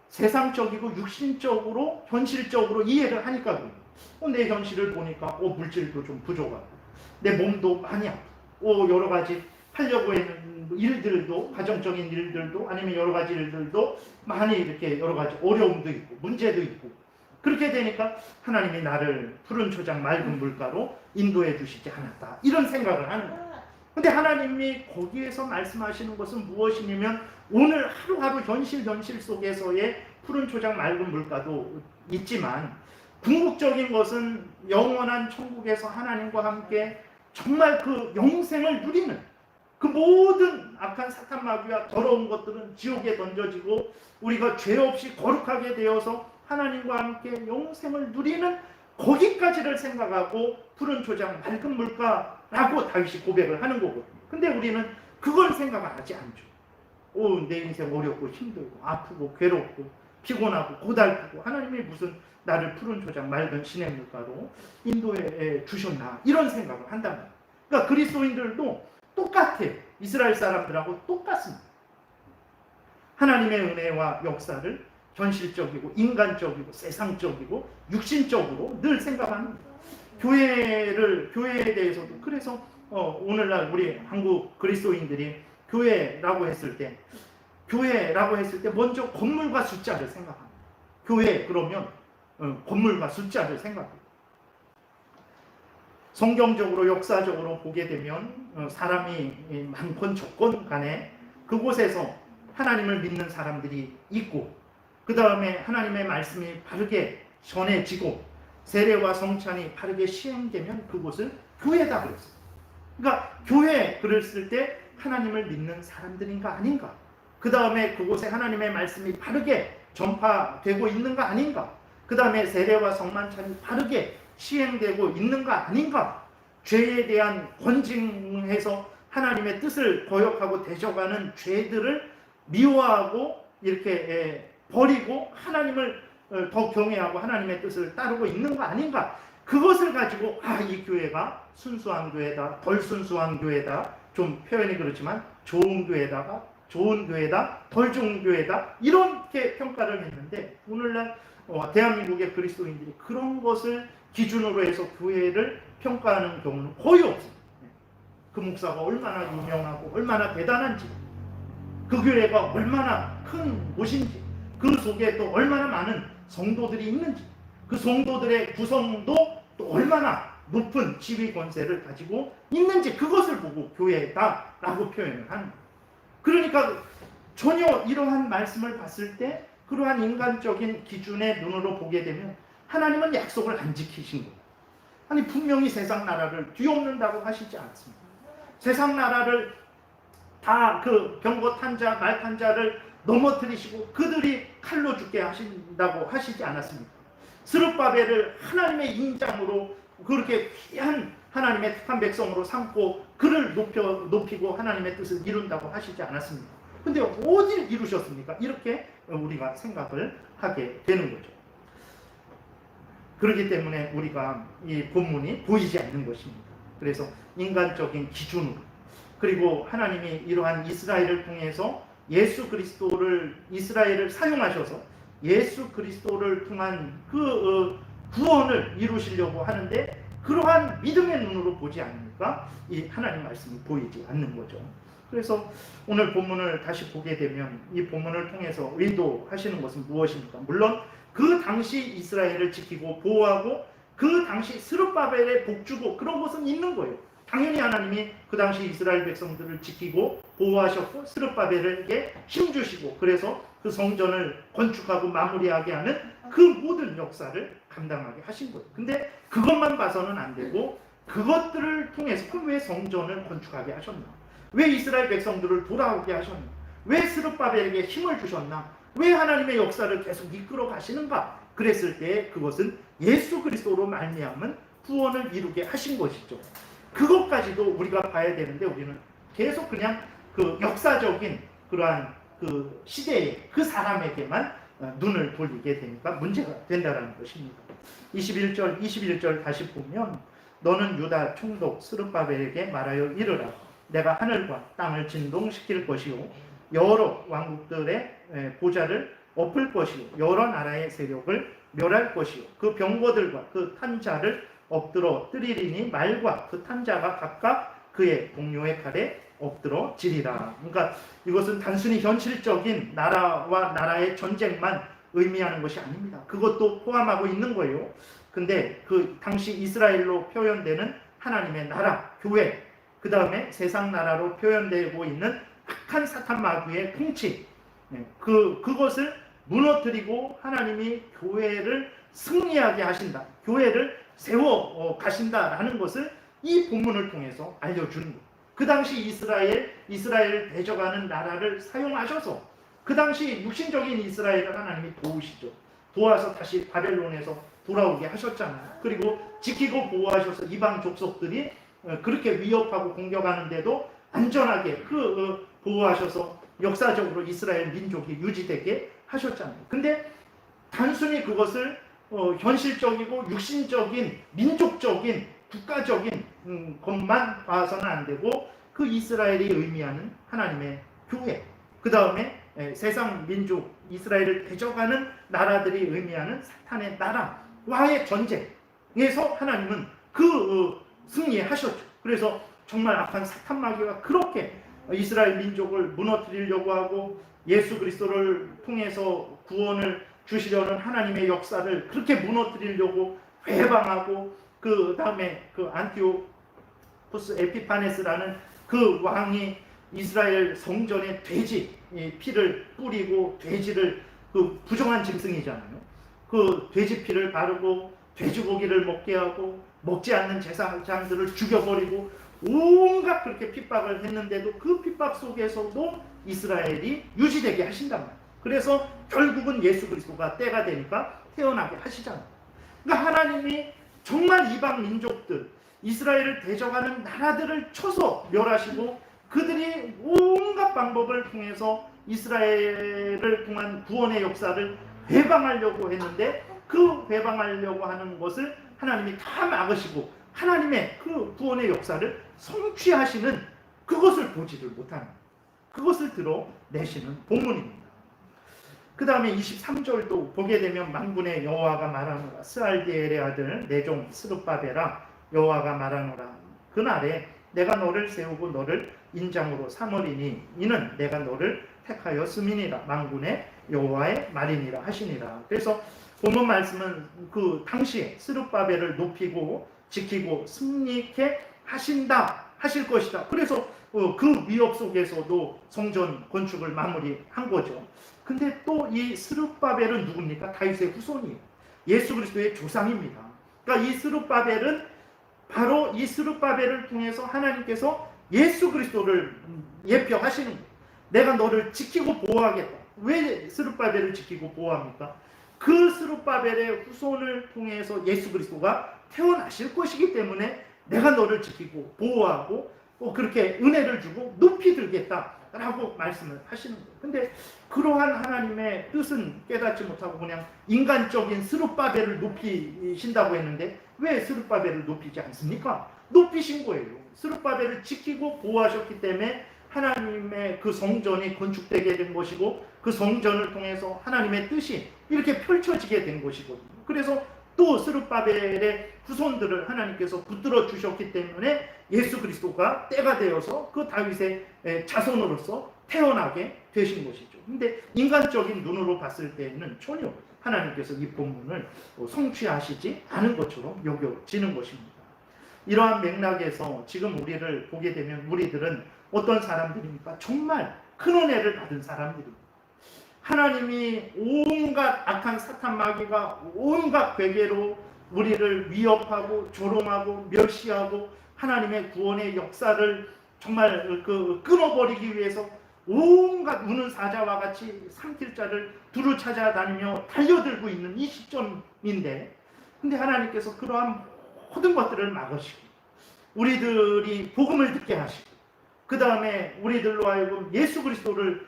세상적이고 육신적으로 현실적으로 이해를 하니까 그래요. 내 현실을 보니까 물질도 좀 부족하고 내 몸도 많이 아프고 여러 가지 하려고 했는 일들도, 가정적인 일들도 아니면 여러 가지 일들도 많이 이렇게 여러 가지 어려움도 있고 문제도 있고, 그렇게 되니까 하나님이 나를 푸른 초장 맑은 물가로 인도해 주시지 않았다, 이런 생각을 하는 거예요. 근데 하나님이 거기에서 말씀하시는 것은 무엇이냐면 오늘 하루하루 현실 속에서의 푸른 초장 맑은 물가도 있지만 궁극적인 것은 영원한 천국에서 하나님과 함께 정말 영생을 누리는 모든 악한 사탄 마귀와 더러운 것들은 지옥에 던져지고 우리가 죄 없이 거룩하게 되어서 하나님과 함께 영생을 누리는 거기까지를 생각하고 푸른 초장 맑은 물가라고 다윗이 고백을 하는 거거든요. 근데 우리는 그걸 생각하지 않죠. 내 인생 어렵고 힘들고 아프고 괴롭고 피곤하고 고달프고 하나님이 무슨 나를 푸른 초장 맑은 시냇물가로 인도해 주셨나, 이런 생각을 한단 말이에요. 그러니까 그리스도인들도 똑같아요. 이스라엘 사람들하고 똑같습니다. 하나님의 은혜와 역사를 현실적이고 인간적이고 세상적이고 육신적으로 늘 생각합니다. 교회에 대해서도 그래서 오늘날 우리 한국 그리스도인들이 교회라고 했을 때 먼저 건물과 숫자를 생각합니다. 교회 그러면 건물과 숫자를 생각합니다. 성경적으로 역사적으로 보게 되면 사람이 많건 적건 간에 그곳에서 하나님을 믿는 사람들이 있고 그 다음에 하나님의 말씀이 바르게 전해지고 세례와 성찬이 바르게 시행되면 그곳을 교회다 그랬어요. 그러니까 교회 그랬을 때 하나님을 믿는 사람들인가 아닌가, 그 다음에 그곳에 하나님의 말씀이 바르게 전파되고 있는가 아닌가, 그 다음에 세례와 성만찬이 바르게 시행되고 있는가 아닌가, 죄에 대한 권징해서 하나님의 뜻을 거역하고 대적하는 죄들을 미워하고 이렇게 버리고 하나님을 더 경외하고 하나님의 뜻을 따르고 있는가 아닌가, 그것을 가지고 이 교회가 순수한 교회다, 덜 순수한 교회다, 좀 표현이 그렇지만 좋은 교회다, 덜 좋은 교회다, 이렇게 평가를 했는데 오늘날 대한민국의 그리스도인들이 그런 것을 기준으로 해서 교회를 평가하는 경우는 거의 없습니다. 그 목사가 얼마나 유명하고 얼마나 대단한지, 그 교회가 얼마나 큰 곳인지, 그 속에 또 얼마나 많은 성도들이 있는지, 그 성도들의 구성도 또 얼마나 높은 지위 권세를 가지고 있는지, 그것을 보고 교회다라고 표현을 하는 거예요. 그러니까 전혀 이러한 말씀을 봤을 때 그러한 인간적인 기준의 눈으로 보게 되면 하나님은 약속을 안 지키신 거예요. 아니 분명히 세상 나라를 뒤엎는다고 하시지 않습니다. 세상 나라를 다 그 병거 탄자, 말 탄자를 넘어뜨리시고 그들이 칼로 죽게 하신다고 하시지 않았습니까? 스룹바벨을 하나님의 인장으로 그렇게 귀한 하나님의 택한 백성으로 삼고 그를 높이고 하나님의 뜻을 이룬다고 하시지 않았습니까? 근데 어디를 이루셨습니까? 이렇게 우리가 생각을 하게 되는 거죠. 그렇기 때문에 우리가 이 본문이 보이지 않는 것입니다. 그래서 인간적인 기준으로, 그리고 하나님이 이러한 이스라엘을 통해서 예수 그리스도를, 이스라엘을 사용하셔서 예수 그리스도를 통한 그 구원을 이루시려고 하는데 그러한 믿음의 눈으로 보지 않으니까 이 하나님 말씀이 보이지 않는 거죠. 그래서 오늘 본문을 다시 보게 되면 이 본문을 통해서 의도하시는 것은 무엇입니까? 물론 그 당시 이스라엘을 지키고 보호하고 그 당시 스룹바벨에 복주고 그런 것은 있는 거예요. 당연히 하나님이 그 당시 이스라엘 백성들을 지키고 보호하셨고 스룹바벨에게 힘주시고 그래서 그 성전을 건축하고 마무리하게 하는 그 모든 역사를 감당하게 하신 거예요. 근데 그것만 봐서는 안 되고 그것들을 통해서 그럼 왜 성전을 건축하게 하셨나? 왜 이스라엘 백성들을 돌아오게 하셨나? 왜 스룹바벨에게 힘을 주셨나? 왜 하나님의 역사를 계속 이끌어 가시는가? 그랬을 때 그것은 예수 그리스도로 말미암은 구원을 이루게 하신 것이죠. 그것까지도 우리가 봐야 되는데 우리는 계속 그냥 그 역사적인 그러한 그 시대에 그 사람에게만 눈을 돌리게 되니까 문제가 된다는 것입니다. 21절 다시 보면 너는 유다 총독 스룹바벨에게 말하여 이르라. 내가 하늘과 땅을 진동시킬 것이요 여러 왕국들의 보좌를 엎을 것이요 여러 나라의 세력을 멸할 것이요 그 병거들과 그 탄자를 엎드러 뜨리리니 말과 그 탄자가 각각 그의 동료의 칼에 엎드러 지리라. 그러니까 이것은 단순히 현실적인 나라와 나라의 전쟁만 의미하는 것이 아닙니다. 그것도 포함하고 있는 거예요. 근데 그 당시 이스라엘로 표현되는 하나님의 나라, 교회, 그 다음에 세상 나라로 표현되고 있는 악한 사탄 마귀의 통치, 그것을 무너뜨리고 하나님이 교회를 승리하게 하신다, 교회를 세워 가신다라는 것을 이 본문을 통해서 알려주는 거예요. 그 당시 이스라엘을 대적하는 나라를 사용하셔서 그 당시 육신적인 이스라엘을 하나님이 도우시죠. 도와서 다시 바벨론에서 돌아오게 하셨잖아요. 그리고 지키고 보호하셔서 이방 족속들이 그렇게 위협하고 공격하는데도 안전하게 보호하셔서 역사적으로 이스라엘 민족이 유지되게 하셨잖아요. 근데 단순히 그것을 현실적이고 육신적인 민족적인 국가적인 것만 봐서는 안 되고 그 이스라엘이 의미하는 하나님의 교회, 그 다음에 세상 민족 이스라엘을 대적하는 나라들이 의미하는 사탄의 나라와의 전쟁에서 하나님은 승리하셨죠. 그래서 정말 악한 사탄 마귀가 그렇게 이스라엘 민족을 무너뜨리려고 하고 예수 그리스도를 통해서 구원을 주시려는 하나님의 역사를 그렇게 무너뜨리려고 회방하고, 그 다음에 그 안티오쿠스 에피파네스라는 그 왕이 이스라엘 성전에 돼지 피를 뿌리고, 돼지를 그 부정한 짐승이잖아요. 그 돼지 피를 바르고 돼지고기를 먹게 하고 먹지 않는 제사장들을 죽여버리고 온갖 그렇게 핍박을 했는데도 그 핍박 속에서도 이스라엘이 유지되게 하신단 말이에요. 그래서 결국은 예수 그리스도가 때가 되니까 태어나게 하시잖아요. 그러니까 하나님이 정말 이방 민족들, 이스라엘을 대적하는 나라들을 쳐서 멸하시고 그들이 온갖 방법을 통해서 이스라엘을 통한 구원의 역사를 회방하려고 했는데, 그 회방하려고 하는 것을 하나님이 다 막으시고 하나님의 그 구원의 역사를 성취하시는 그것을 보지를 못하는, 그것을 드러내시는 본문입니다. 그 다음에 23절도 보게 되면 만군의 여호와가 말하노라, 스알디엘의 아들 내 종 스룹바벨아, 여호와가 말하노라, 그날에 내가 너를 세우고 너를 인장으로 삼으리니 이는 내가 너를 택하였음이니라, 만군의 여호와의 말이니라 하시니라. 그래서 본문 말씀은 그 당시에 스룹바벨을 높이고 지키고 승리케 하신다, 하실 것이다. 그래서 그 위협 속에서도 성전 건축을 마무리한 거죠. 근데 또 이 스룹바벨은 누굽니까? 다윗의 후손이에요. 예수 그리스도의 조상입니다. 그러니까 이 스룹바벨은 바로 이 스룹바벨을 통해서 하나님께서 예수 그리스도를 예표하시는 거예요. 내가 너를 지키고 보호하겠다. 왜 스룹바벨을 지키고 보호합니까? 그 스룹바벨의 후손을 통해서 예수 그리스도가 태어나실 것이기 때문에 내가 너를 지키고 보호하고 그렇게 은혜를 주고 높이 들겠다라고 말씀을 하시는 거예요. 근데 그러한 하나님의 뜻은 깨닫지 못하고 그냥 인간적인 스룹바벨을 높이신다고 했는데 왜 스룹바벨을 높이지 않습니까? 높이신 거예요. 스룹바벨을 지키고 보호하셨기 때문에 하나님의 그 성전이 건축되게 된 것이고, 그 성전을 통해서 하나님의 뜻이 이렇게 펼쳐지게 된 것이거든요. 그래서 또 스룹바벨의 후손들을 하나님께서 붙들어 주셨기 때문에 예수 그리스도가 때가 되어서 그 다윗의 자손으로서 태어나게 되신 것이죠. 근데 인간적인 눈으로 봤을 때는 전혀 하나님께서 이 본문을 성취하시지 않은 것처럼 여겨지는 것입니다. 이러한 맥락에서 지금 우리를 보게 되면 우리들은 어떤 사람들입니까? 정말 큰 은혜를 받은 사람들입니다. 하나님이 온갖 악한 사탄 마귀가 온갖 괴계로 우리를 위협하고 조롱하고 멸시하고 하나님의 구원의 역사를 정말 끊어버리기 위해서 온갖 우는 사자와 같이 삼킬 자를 두루 찾아다니며 달려들고 있는 이 시점인데, 근데 하나님께서 그러한 모든 것들을 막으시고 우리들이 복음을 듣게 하시고 그 다음에 우리들로 하여금 예수 그리스도를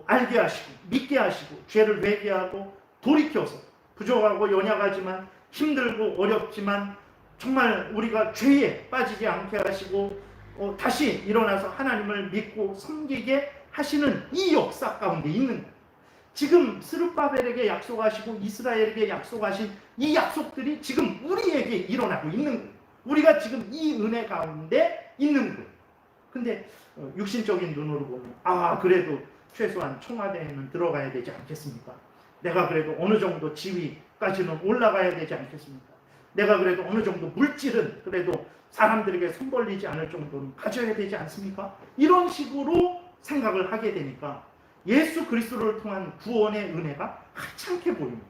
알게 하시고 믿게 하시고 죄를 회개하고 돌이켜서 부족하고 연약하지만 힘들고 어렵지만 정말 우리가 죄에 빠지지 않게 하시고 다시 일어나서 하나님을 믿고 섬기게 하시는 이 역사 가운데 있는 거예요. 지금 스룹바벨에게 약속하시고 이스라엘에게 약속하신 이 약속들이 지금 우리에게 일어나고 있는 거예요. 우리가 지금 이 은혜 가운데 있는 거예요. 근데 육신적인 눈으로 보면 그래도 최소한 청와대에는 들어가야 되지 않겠습니까? 내가 그래도 어느 정도 지위까지는 올라가야 되지 않겠습니까? 내가 그래도 어느 정도 물질은 그래도 사람들에게 손 벌리지 않을 정도는 가져야 되지 않습니까? 이런 식으로 생각을 하게 되니까 예수 그리스도를 통한 구원의 은혜가 하찮게 보입니다.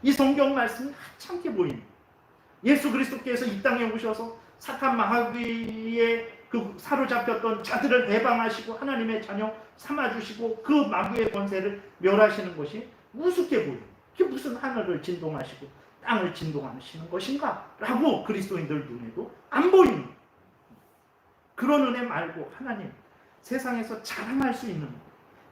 이 성경 말씀이 하찮게 보입니다. 예수 그리스도께서 이 땅에 오셔서 사탄 마귀의 그 사로잡혔던 자들을 해방하시고 하나님의 자녀 삼아주시고 그 마귀의 권세를 멸하시는 것이 우습게 보입니다. 그게 무슨 하늘을 진동하시고 땅을 진동하시는 것인가? 라고 그리스도인들 눈에도 안 보입니다. 그런 은혜 말고 하나님 세상에서 자랑할 수 있는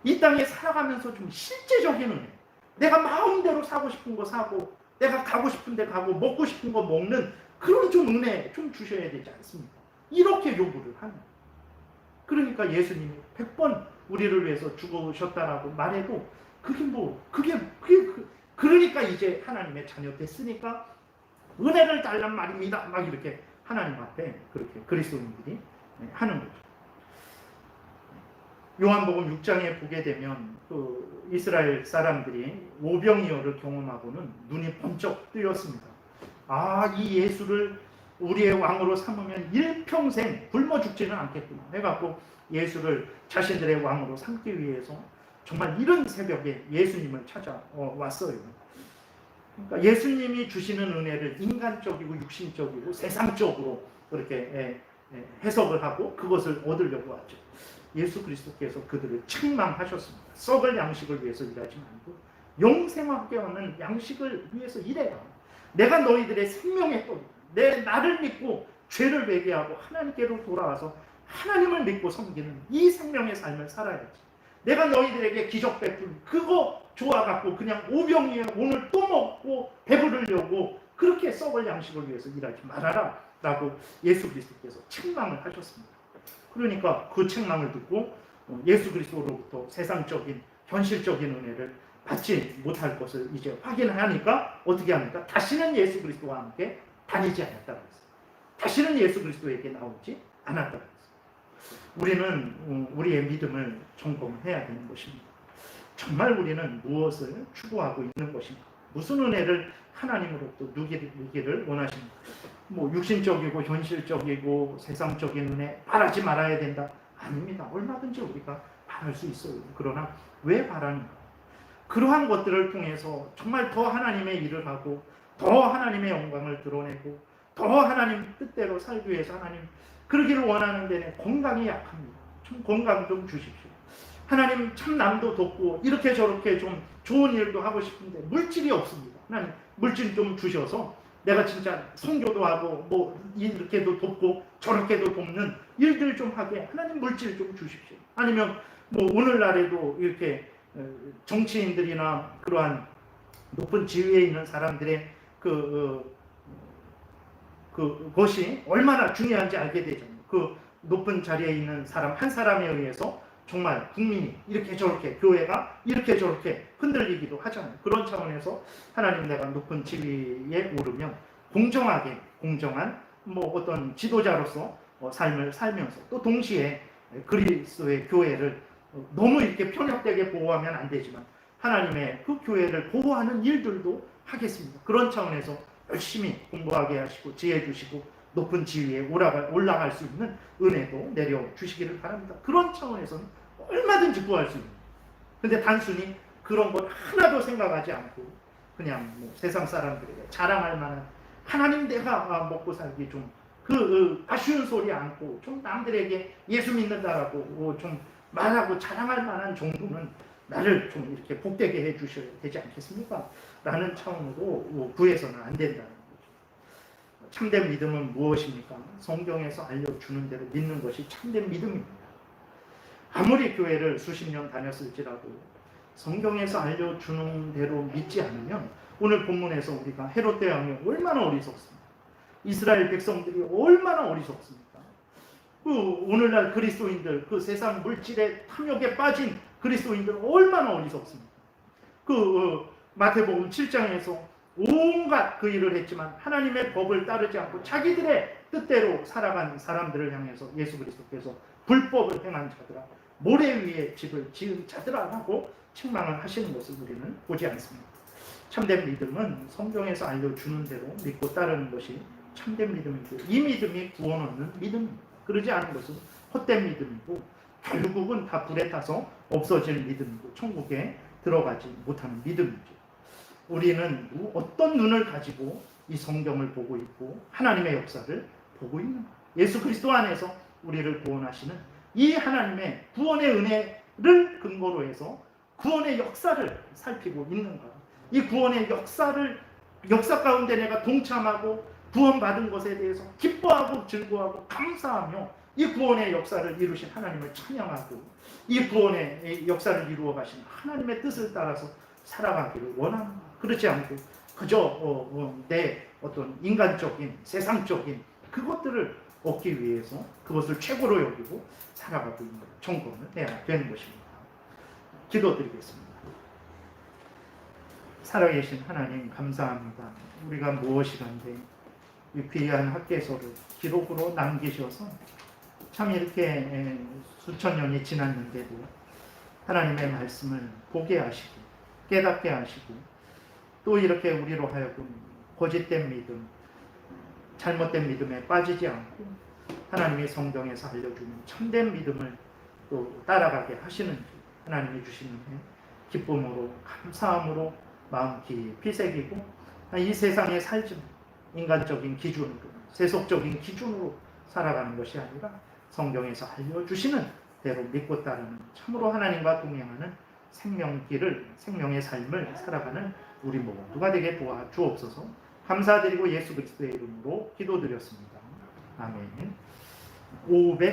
이 땅에 살아가면서 좀 실제적인 은혜, 내가 마음대로 사고 싶은 거 사고 내가 가고 싶은 데 가고 먹고 싶은 거 먹는 그런 좀 은혜 좀 주셔야 되지 않습니까? 이렇게 요구를 하는. 그러니까 예수님이 100번 우리를 위해서 죽으셨다라고 말해도 그러니까 이제 하나님의 자녀 됐으니까 은혜를 달란 말입니다. 막 이렇게 하나님 앞에 그렇게 그리스도인들이 하는 거죠. 요한복음 6장에 보게 되면 그 이스라엘 사람들이 오병이어를 경험하고는 눈이 번쩍 뜨였습니다. 아, 이 예수를 우리의 왕으로 삼으면 일평생 굶어 죽지는 않겠구나 해갖고 예수를 자신들의 왕으로 삼기 위해서 정말 이른 새벽에 예수님을 찾아왔어요. 그러니까 예수님이 주시는 은혜를 인간적이고 육신적이고 세상적으로 그렇게 해석을 하고 그것을 얻으려고 하죠. 예수 그리스도께서 그들을 책망하셨습니다. 썩을 양식을 위해서 일하지 말고 영생하게 하는 양식을 위해서 일해라. 내가 너희들의 생명의 떡이다. 나를 믿고 죄를 회개하고 하나님께로 돌아와서 하나님을 믿고 섬기는 이 생명의 삶을 살아야지. 내가 너희들에게 기적 베풀 그거 좋아갖고 그냥 오병이어 오늘 또 먹고 배부르려고 그렇게 썩을 양식을 위해서 일하지 말아라 라고 예수 그리스도께서 책망을 하셨습니다. 그러니까 그 책망을 듣고 예수 그리스도로부터 세상적인 현실적인 은혜를 받지 못할 것을 이제 확인하니까 어떻게 합니까? 다시는 예수 그리스도와 함께 다니지 않았다고 했어요. 다시는 예수 그리스도에게 나오지 않았다고 했어요. 우리는 우리의 믿음을 점검해야 되는 것입니다. 정말 우리는 무엇을 추구하고 있는 것입니까? 무슨 은혜를 하나님으로부터 누기를 원하십니까? 육신적이고 현실적이고 세상적인 은혜 바라지 말아야 된다. 아닙니다. 얼마든지 우리가 바랄 수 있어요. 그러나 왜 바라는가? 그러한 것들을 통해서 정말 더 하나님의 일을 하고 더 하나님의 영광을 드러내고 더 하나님 뜻대로 살기 위해서 하나님 그러기를 원하는 데는 건강이 약합니다. 좀 건강 좀 주십시오. 하나님 참 남도 돕고 이렇게 저렇게 좀 좋은 일도 하고 싶은데 물질이 없습니다. 하나님 물질 좀 주셔서 내가 진짜 선교도 하고 이렇게도 돕고 저렇게도 돕는 일들 좀 하게 하나님 물질 좀 주십시오. 아니면 오늘날에도 이렇게 정치인들이나 그러한 높은 지위에 있는 사람들의 그것이 얼마나 중요한지 알게 되잖아요. 그 높은 자리에 있는 사람 한 사람에 의해서 정말 국민이 이렇게 저렇게 교회가 이렇게 저렇게 흔들리기도 하잖아요. 그런 차원에서 하나님 내가 높은 지위에 오르면 공정하게 공정한 어떤 지도자로서 삶을 살면서 또 동시에 그리스도의 교회를 너무 이렇게 편협되게 보호하면 안 되지만 하나님의 그 교회를 보호하는 일들도 하겠습니다. 그런 차원에서 열심히 공부하게 하시고 지혜 주시고 높은 지위에 올라갈 수 있는 은혜도 내려주시기를 바랍니다. 그런 차원에서는 얼마든지 구할 수 있는. 근데 단순히 그런 것 하나도 생각하지 않고 그냥 세상 사람들에게 자랑할 만한 하나님 내가 먹고 살기 좀 아쉬운 소리 않고 좀 남들에게 예수 믿는다라고 좀 말하고 자랑할 만한 정도는 나를 좀 이렇게 복되게 해주셔야 되지 않겠습니까? 라는 차원으로 구해서는 안 된다는 거죠. 참된 믿음은 무엇입니까? 성경에서 알려주는 대로 믿는 것이 참된 믿음입니다. 아무리 교회를 수십 년 다녔을지라도 성경에서 알려주는 대로 믿지 않으면 오늘 본문에서 우리가 헤롯 대왕이 얼마나 어리석습니까? 이스라엘 백성들이 얼마나 어리석습니까? 오늘날 그리스도인들, 세상 물질의 탐욕에 빠진 그리스도인들 얼마나 어리석습니까? 마태복음 7장에서 온갖 그 일을 했지만 하나님의 법을 따르지 않고 자기들의 뜻대로 살아간 사람들을 향해서 예수 그리스도께서 불법을 행한 자들아, 모래 위에 집을 지은 자들아라고 책망을 하시는 것을 우리는 보지 않습니다. 참된 믿음은 성경에서 알려주는 대로 믿고 따르는 것이 참된 믿음이고 이 믿음이 구원 얻는 믿음입니다. 그러지 않은 것은 헛된 믿음이고 결국은 다 불에 타서 없어질 믿음이고 천국에 들어가지 못하는 믿음이죠. 우리는 어떤 눈을 가지고 이 성경을 보고 있고 하나님의 역사를 보고 있는가? 예수 그리스도 안에서 우리를 구원하시는 이 하나님의 구원의 은혜를 근거로 해서 구원의 역사를 살피고 있는가? 이 구원의 역사 가운데 내가 동참하고 구원받은 것에 대해서 기뻐하고 즐거워하고 감사하며 이 구원의 역사를 이루신 하나님을 찬양하고 이 구원의 역사를 이루어 가신 하나님의 뜻을 따라서 살아가기를 원합니다. 그렇지 않고 그저 내 어떤 인간적인 세상적인 그것들을 얻기 위해서 그것을 최고로 여기고 살아가고 있는 점검을 해야 되는 것입니다. 기도드리겠습니다. 살아계신 하나님 감사합니다. 우리가 무엇이간데 이 귀한 학개서를 기록으로 남기셔서 참 이렇게 수천 년이 지났는데도 하나님의 말씀을 보게 하시고 깨닫게 하시고 또 이렇게 우리로 하여금 거짓된 믿음, 잘못된 믿음에 빠지지 않고 하나님의 성경에서 알려주는 참된 믿음을 또 따라가게 하시는지 하나님이 주시는 기쁨으로 감사함으로 마음 깊이 새기고 이 세상에 살지 인간적인 기준으로 세속적인 기준으로 살아가는 것이 아니라 성경에서 알려주시는 대로 믿고 따르는 참으로 하나님과 동행하는 생명길을 생명의 삶을 살아가는 우리 모두가 되게 도와주옵소서. 감사드리고 예수 그리스도의 이름으로 기도드렸습니다. 아멘. 500